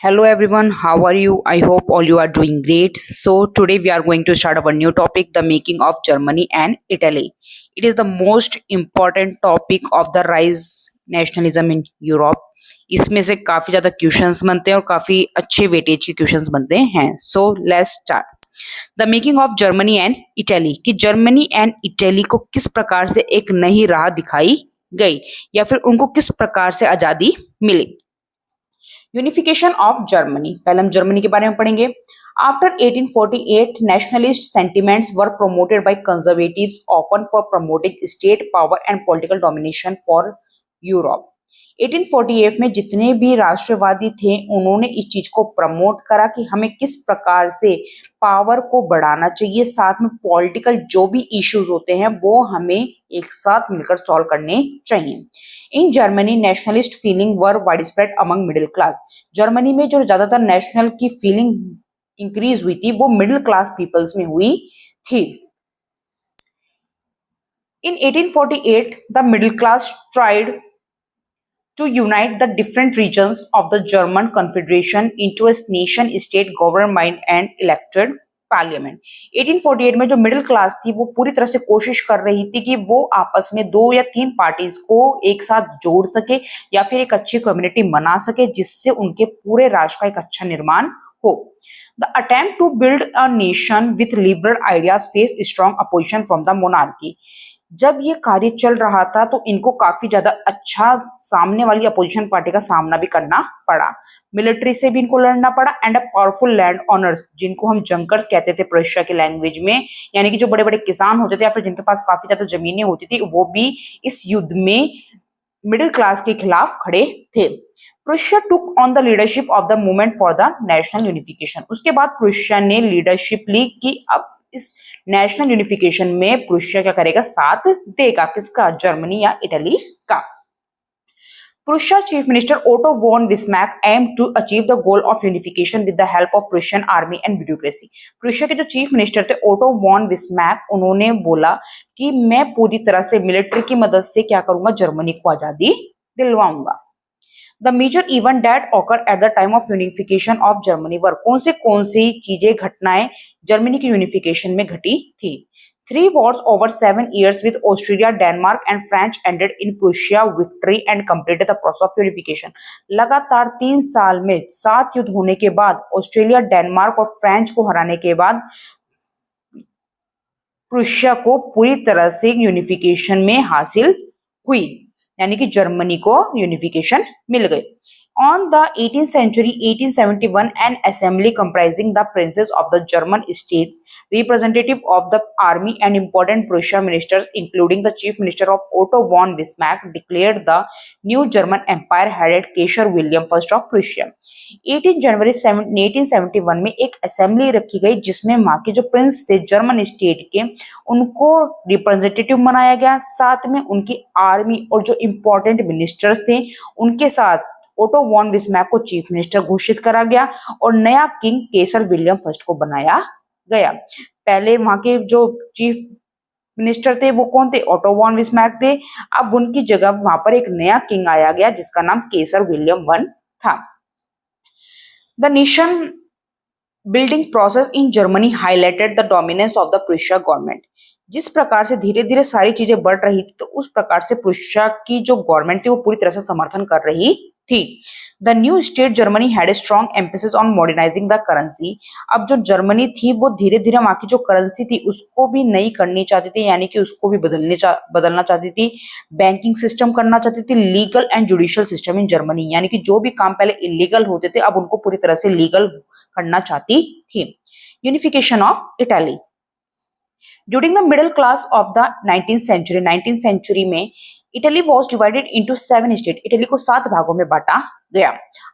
Hello everyone, how are you? I hope all you are doing great. So today we are going to start our new topic, the making of Germany and Italy. It is the most important topic of the rise nationalism in Europe. इसमें से काफी ज्यादा questions बनते हैं और काफी अच्छे weightage के क्वेश्चंस बनते हैं. So let's start. The making of Germany and Italy कि जर्मनी एंड इटली को किस प्रकार से एक नई राह दिखाई गई या फिर उनको किस प्रकार से आजादी मिली. Unification of Germany. पहले हम जर्मनी के बारे में पढ़ेंगे. After 1848 nationalist sentiments were promoted by conservatives often for promoting state power and political domination for Europe. 1848 में जितने भी राष्ट्रवादी थे उन्होंने इस चीज को प्रमोट करा कि हमें किस प्रकार से पावर को बढ़ाना चाहिए, साथ में पॉलिटिकल जो भी इश्यूज होते हैं वो हमें एक साथ मिलकर सॉल्व करने चाहिए. In Germany nationalist feeling were wide spread among middle class. Germany में जो ज्यादातर नेशनल की फीलिंग इंक्रीज हुई थी वो मिडिल क्लास पीपल्स में हुई थी. In 1848, the middle class tried to unite the different regions of the German Confederation into a nation-state government and elected parliament. 1848 में जो मिडिल क्लास थी वो पूरी तरह से कोशिश कर रही थी कि वो आपस में 2 या 3 पार्टीज को एक साथ जोड़ सके या फिर एक अच्छी कम्युनिटी बना सके जिससे उनके पूरे राष्ट्र का एक अच्छा निर्माण हो. The attempt to build a nation with liberal ideas faced strong opposition from the monarchy. जब ये कार्य चल रहा था तो इनको काफी ज्यादा अच्छा सामने वाली अपोजिशन पार्टी का सामना भी करना पड़ा. मिलिट्री से भी इनको लड़ना पड़ा and a powerful land owners जिनको हम जंकर्स कहते थे प्रुशिया की लैंग्वेज में, यानी कि जो बड़े बड़े किसान होते थे या फिर जिनके पास काफी ज्यादा जमीनें होती थी वो भी इस युद्ध में मिडिल क्लास के खिलाफ खड़े थे. Prussia took on the leadership of the movement for the national unification. उसके बाद प्रुशिया ने लीडरशिप ली कि अब इस नेशनल यूनिफिकेशन में प्रुशिया क्या करेगा, साथ देगा. किसका? जर्मनी या इटली का. Prussia chief minister Otto von Bismarck aim to achieve the goal of unification with the help of Prussian army and bureaucracy. Prussia के जो चीफ मिनिस्टर थे ओटो वॉन बिस्मैर्क, उन्होंने बोला कि मैं पूरी तरह से मिलिट्री की मदद से क्या करूंगा, जर्मनी को आजादी दिलवाऊंगा. The major event that occurred at the time of unification of Germany were कौन सी चीजें घटनाएं जर्मनी की यूनिफिकेशन में घटी थी. 3 wars over 7 years with Austria, Denmark and France ended in Prussia victory and completed the process of unification. लगातार 3 साल में 7 युद्ध होने के बाद ऑस्ट्रेलिया, डेनमार्क और फ्रांस को हराने के बाद प्रुशिया को पूरी तरह से यूनिफिकेशन में हासिल हुई, यानी कि जर्मनी को यूनिफिकेशन मिल गई. On the 18th century, 1871, an assembly comprising the princes of the German states, representative of the army and important Prussian ministers, including the chief minister of Otto von Bismarck, declared the new German Empire headed Kaiser William I of Prussia. 18 जनवरी 1871 में एक assembly रखी गई जिसमें वहां के जो Prince थे German state के उनको रिप्रेजेंटेटिव बनाया गया, साथ में उनकी आर्मी और जो इम्पोर्टेंट मिनिस्टर्स थे उनके साथ ओटो वॉन बिस्मैर्क को चीफ मिनिस्टर घोषित करा गया और नया किंग केसर विलियम फर्स्ट को बनाया गया. पहले वहां के जो चीफ मिनिस्टर थे वो कौन थे? ओटो वॉन बिस्मैर्क थे. अब उनकी जगह वहां पर एक नया किंग आया गया जिसका नाम केसर विलियम वन था. The nation building process in Germany highlighted the dominance of the Prussia government. जिस प्रकार से धीरे धीरे सारी चीजें बढ़ रही थी तो उस प्रकार से प्रुशिया की जो गवर्नमेंट थी वो पूरी तरह से समर्थन कर रही थी. The new state Germany had a strong emphasis on modernising the currency. अब जो जर्मनी थी वो धीरे धीरे वहां की जो करेंसी थी उसको भी नई करनी चाहती थी, यानी कि उसको भी बदलना चाहती थी. बैंकिंग सिस्टम करना चाहती थी, legal and judicial system in Germany, यानी कि जो भी काम पहले इलीगल होते थे अब उनको पूरी तरह से लीगल करना चाहती थी. Unification of Italy. During the middle class of the 19th century में Italy was divided into 7 state. Italy को 7 भागों में बांटा गया.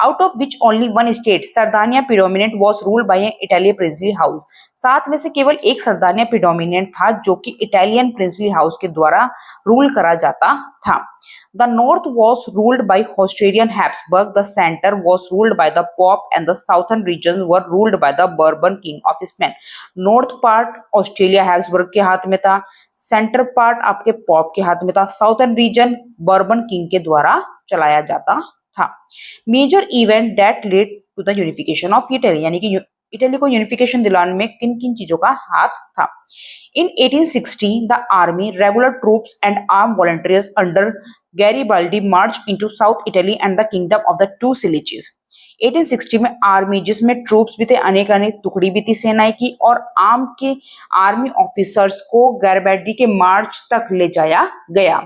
Out of which only 1 state Sardinia predominant was ruled by Italian princely house. 7 में से केवल एक सरदानिया प्रीडोमिनेंट था जो कि इटालियन प्रिंसली हाउस के द्वारा रूल करा जाता था. The north was ruled by Austrian Habsburg, the center was ruled by the Pope, and the southern regions were ruled by the Bourbon King of Spain. North part Australia Habsburg के हाथ में था, centre part आपके pop के हाथ में था, southern reason bourbon king के द्वारा चलाया जाता था। Major event that led to the unification of Italy, यानी कि इटली को यूनिफिकेशन दिलाने में किन किन चीजों का हाथ था। In 1860, the army, regular troops and armed volunteers under Garibaldi marched into South Italy and the kingdom of the Two Sicilies. 1860 में आर्मी, जिसमें ट्रूप्स भी थे, अनेक अनेक टुकड़ी भी थी सेनाएं की, और आर्म के आर्मी ऑफिसर्स को गैरिबाल्डी के मार्च तक ले जाया गया।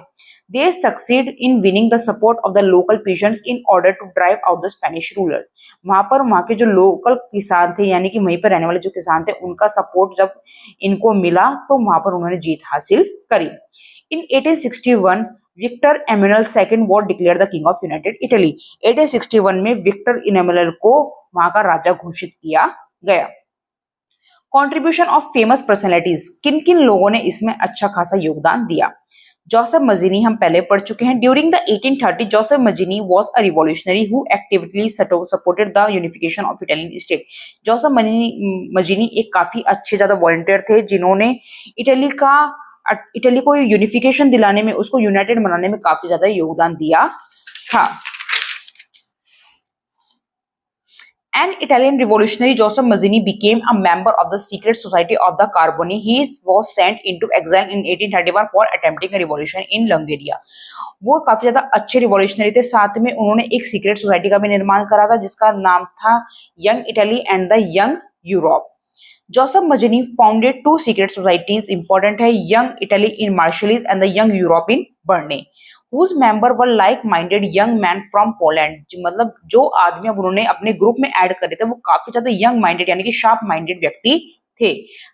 They succeed in winning the support of the local peasants in order to drive out the Spanish rulers. वहां के जो लोकल किसान थे, यानी कि वहीं पर रहने वाले जो किसान थे, उनका सपोर्ट जब इनको मिला तो वहां पर उन्होंने जीत हासिल करी। In 1861, Victor Emmanuel II was declared the king of United Italy. 1861 में विक्टर इमेनुअल को वहां का राजा घोषित किया गया। कॉन्ट्रीब्यूशन ऑफ फेमस पर्सनैलिटीज, किन किन लोगों ने इसमें अच्छा खासा योगदान दिया। जोसेफ मजीनी हम पहले पढ़ चुके हैं। During the 1830 Joseph Mazzini was a revolutionary who actively supported the unification of Italian state. Joseph Mazzini एक काफी अच्छे ज्यादा वॉलंटियर थे, जिन्होंने इटली को यूनिफिकेशन दिलाने में, उसको यूनाइटेड बनाने में काफी ज्यादा योगदान दिया था। An Italian revolutionary, Joseph Mazzini became a member of the secret society of the Carboni. He was sent into exile in 1831 for attempting a revolution in Liguria. वो काफी ज्यादा अच्छे रिवॉल्यूशनरी थे। साथ में उन्होंने एक सीक्रेट सोसाइटी का भी निर्माण करा था, जिसका नाम था young Italy and the young Europe. Joseph Mazzini founded two secret societies, important है, young Italy in Marseilles and the young Europe in Berne, whose member were like-minded young men from Poland। मतलब जो आदमी अब उन्होंने अपने group में add करे थे, वो काफी ज्यादा यंग माइंडेड यानी कि शार्प माइंडेड व्यक्ति थे।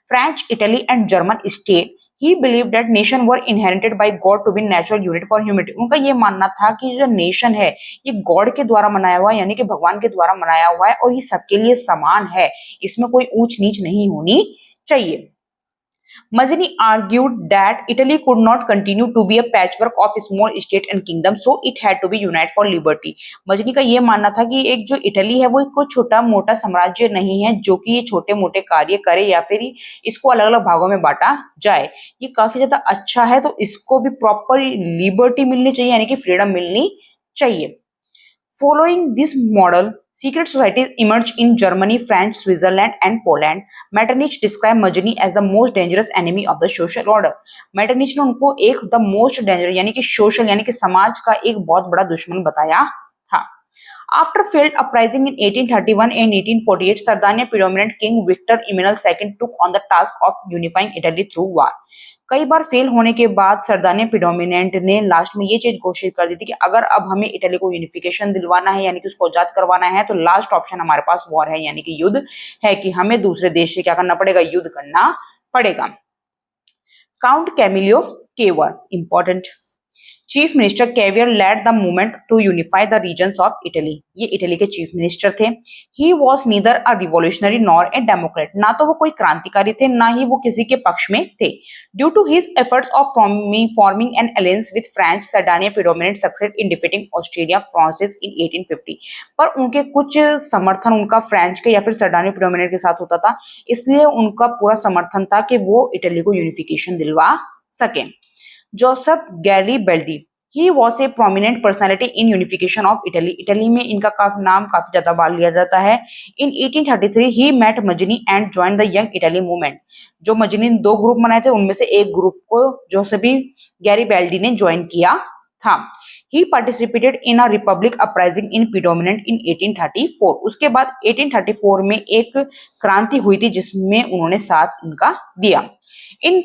French, Italy and German state, he believe that nation were inherited by God to be natural unit for humanity. उनका ये मानना था कि जो नेशन है ये गॉड के द्वारा बनाया हुआ है, यानी कि भगवान के द्वारा बनाया हुआ है, और ये सबके लिए समान है, इसमें कोई ऊंच नीच नहीं होनी चाहिए। Mazzini argued that Italy could not continue to be a patchwork of small states and kingdoms, so it had to be united for liberty. मजनी का ये मानना था कि एक जो इटली है वो एक कोई छोटा मोटा साम्राज्य नहीं है जो कि ये छोटे मोटे कार्य करे या फिर इसको अलग अलग भागों में बांटा जाए। ये काफी ज्यादा अच्छा है, तो इसको भी प्रॉपर लिबर्टी मिलनी चाहिए, यानी कि फ्रीडम मिलनी चाहिए। Following this model, secret societies emerged in Germany, France, Switzerland, and Poland. Metternich described Mazzini as the most dangerous enemy of the social order. Metternich ने उनको एक the most dangerous यानी कि social यानी कि समाज का एक बहुत बड़ा दुश्मन बताया था। After failed uprising in 1831 and 1848, Sardinia predominant king Victor Emmanuel II took on the task of unifying Italy through war. कई बार फेल होने के बाद सरदानिया प्रीडोमिनेंट ने लास्ट में ये चीज घोषित कर दी थी कि अगर अब हमें इटली को यूनिफिकेशन दिलवाना है, यानी कि उसको आजाद करवाना है, तो लास्ट ऑप्शन हमारे पास वॉर है, यानी कि युद्ध है, कि हमें दूसरे देश से क्या करना पड़ेगा, युद्ध करना पड़ेगा। Count Camillo Cavour, important, chief minister Cavour led the movement to unify the regions of Italy. ये इटली के चीफ मिनिस्टर थे। He was neither a revolutionary nor a democrat, ना तो वो कोई क्रांतिकारी थे, ना ही वो किसी के पक्ष में थे। Due to his efforts of forming an alliance with France, Sardinia predominant succeed in defeating Australia Francis in 1850। पर उनके कुछ समर्थन उनका फ्रेंच के या फिर सरदानिया प्रीडोमिनेंट के साथ होता था, इसलिए उनका पूरा समर्थन था कि वो इटली को यूनिफिकेशन दिलवा सके। Joseph Garibaldi, he was a prominent personality in unification of Italy. Italy में इनका नाम काफी ज्यादा बार लिया जाता है। In 1833 he met Mazzini and joined the Young Italy movement. जो मजनी ने दो ग्रुप बनाए थे, उनमें से एक ग्रुप को जोसेफी गैरिबल्डी ने ज्वाइन किया था। He participated in a republic uprising in predominant in 1834. उसके बाद 1834 में एक क्रांति हुई थी जिसमें उन्होंने साथ इनका दिया। In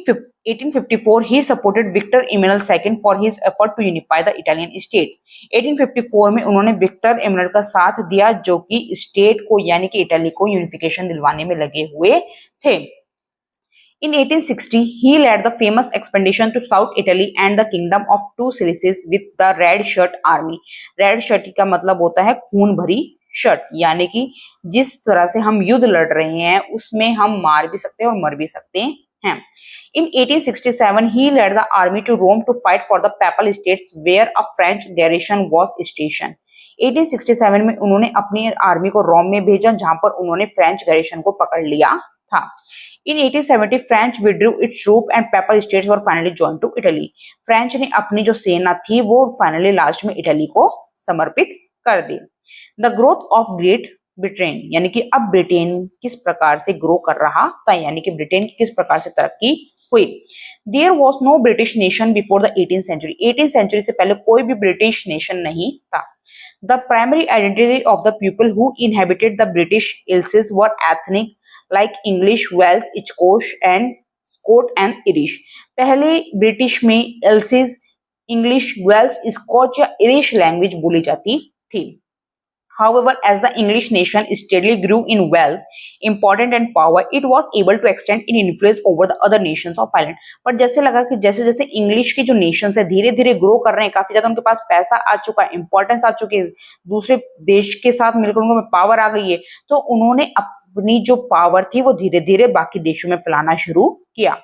1854, he supported Victor Emmanuel II for his effort to unify the Italian state. 1854 में उन्होंने विक्टर एमनुअल का साथ दिया, जो कि स्टेट को यानी कि इटली को यूनिफिकेशन दिलवाने में लगे हुए थे। In 1860, he led the famous expedition to South Italy and the kingdom of Two Sicilies with the Red Shirt Army. Red Shirt का मतलब होता है खून भरी शर्ट, यानी कि जिस तरह से हम युद्ध लड़ रहे हैं उसमें हम मार भी सकते हैं और मर भी सकते हैं। In 1867, he led the army to Rome to fight for the Papal States, where a French garrison was stationed. 1867 में उन्होंने अपनी आर्मी को रोम में भेजा, जहां पर उन्होंने फ्रेंच गैरिसन को पकड़ लिया था। In 1870, French withdrew its troops and Papal States were finally joined to Italy. French ने अपनी जो सेना थी वो फाइनली लास्ट में इटली को समर्पित कर दी। The growth of Great Britain, यानी कि अब ब्रिटेन किस प्रकार से ग्रो कर रहा था, यानी कि ब्रिटेन की किस प्रकार से तरक्की हुई। There was no British nation before the 18th century, 18th century से पहले कोई भी ब्रिटिश नेशन नहीं था। The primary identity of the people who inhabited the British Isles were ethnic like English, Wales, इचकोश एंड स्कॉट एंड इरिश। पहले British में Isles, English, Wales, Scotch या इरिश लैंग्वेज बोली जाती थी। However, as the English nation steadily grew in wealth, importance and power, it was able to extend its influence over the other nations of island. पर जैसे लगा कि जैसे जैसे इंग्लिश के जो नेशंस है धीरे धीरे ग्रो कर रहे हैं, काफी ज्यादा उनके पास पैसा आ चुका है, इंपॉर्टेंस आ चुकी है, दूसरे देश के साथ मिलकर उनको पावर आ गई है, तो उन्होंने अपनी जो पावर थी वो धीरे धीरे बाकी देशों में फैलाना शुरू किया।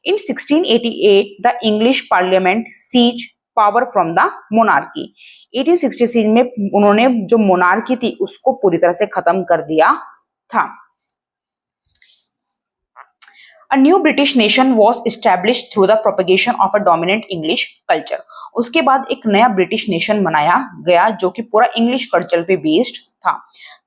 In 1688, the English Parliament seized power from the monarchy. 1866 में उन्होंने जो मोनार्की थी उसको पूरी तरह से खत्म कर दिया था। A new British nation was established through the propagation of a dominant English culture. उसके बाद एक नया ब्रिटिश नेशन बनाया गया जो कि पूरा इंग्लिश कल्चर पे बेस्ड था।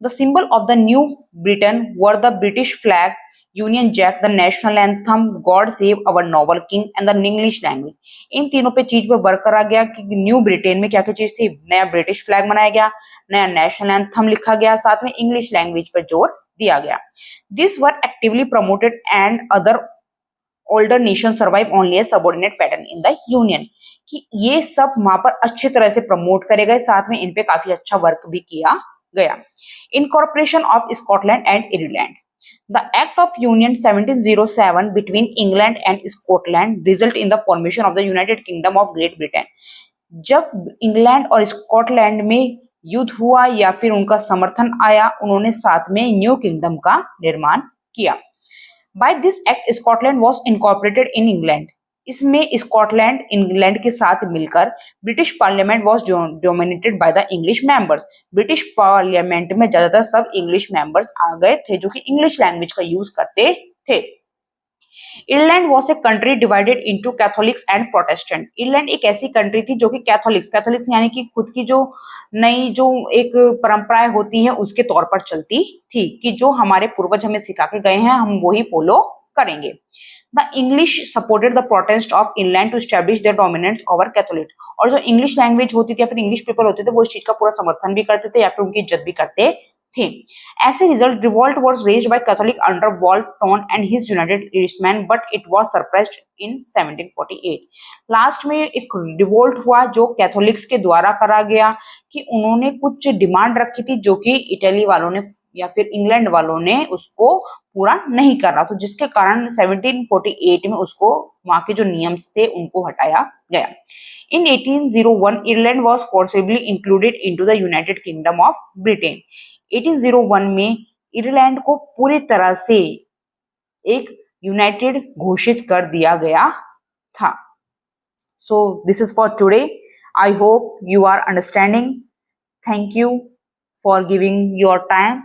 The symbol of the new Britain were the British flag, Union Jack, the national anthem, God save our noble king and the English language. इन तीनों पे चीज पे वर्क करा गया कि न्यू ब्रिटेन में क्या क्या चीज थी, नया ब्रिटिश फ्लैग बनाया गया, नया नेशनल एंथम लिखा गया, साथ में इंग्लिश लैंग्वेज पर जोर दिया गया। This were actively promoted and other older nation survive only A subordinate pattern in the union, कि ये सब वहां पर अच्छी तरह से प्रमोट करे गए, साथ में इन पे काफी अच्छा वर्क भी किया गया। Incorporation of Scotland and Ireland. The Act of Union 1707 between England and Scotland result in the formation of the United Kingdom of Great Britain. जब इंग्लैंड और स्कॉटलैंड में युद्ध हुआ या फिर उनका समर्थन आया, उन्होंने साथ में न्यू किंगडम का निर्माण किया। By this act, Scotland was incorporated in England. इसमें स्कॉटलैंड इंग्लैंड के साथ मिलकर British parliament was dominated by the English members. British parliament में ज्यादातर सब इंग्लिश मेंबर्स आ गए थे जो कि इंग्लिश लैंग्वेज का यूज करते थे। Ireland was a country divided into Catholics and Protestant. Ireland एक ऐसी कंट्री थी जो कि कैथोलिक्स यानी कि खुद की जो नई जो एक परंपराएं होती हैं उसके तौर पर चलती थी, कि जो हमारे पूर्वज हमें सिखा के गए हैं हम वही फॉलो करेंगे। The English supported the protest of England to establish their dominance over Catholic. और जो इंग्लिश लैंग्वेज होती थी या फिर इंग्लिश पीपल होते थे वो इस चीज का पूरा समर्थन भी करते थे या फिर उनकी इज्जत भी करते थे। As a result, revolt was raised by Catholic under Wolfe Tone and his United Irishmen, but it was suppressed in 1748. Last में एक रिवोल्ट हुआ जो कैथोलिक्स के द्वारा करा गया, कि उन्होंने कुछ डिमांड रखी थी जो कि इटली वालों ने या फिर इंग्लैंड वालों ने उसको पूरा नहीं कर रहा, तो जिसके कारण 1748 में उसको वहां के जो नियम थे उनको हटाया गया। In 1801, Ireland was forcibly included into the United Kingdom of Britain. 1801 में आयरलैंड को पूरी तरह से एक यूनाइटेड घोषित कर दिया गया था। So this is for today. I hope you are understanding. Thank you for giving your time.